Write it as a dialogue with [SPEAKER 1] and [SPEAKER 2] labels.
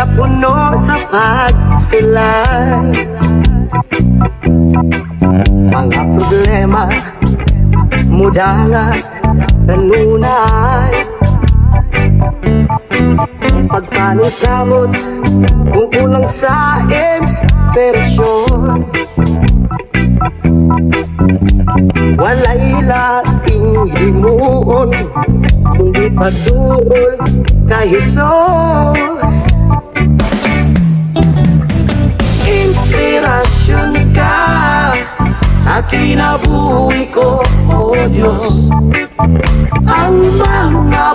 [SPEAKER 1] napuno sa pagsilay. Mga problema muda nga kanunay, pagpanusamot kung kulang sa inspirasyon. Walay laking himuon kundi pagduol kay Jesus. Inspirasyon ka sa kinabuhi ko, oh Diyos. Ang mga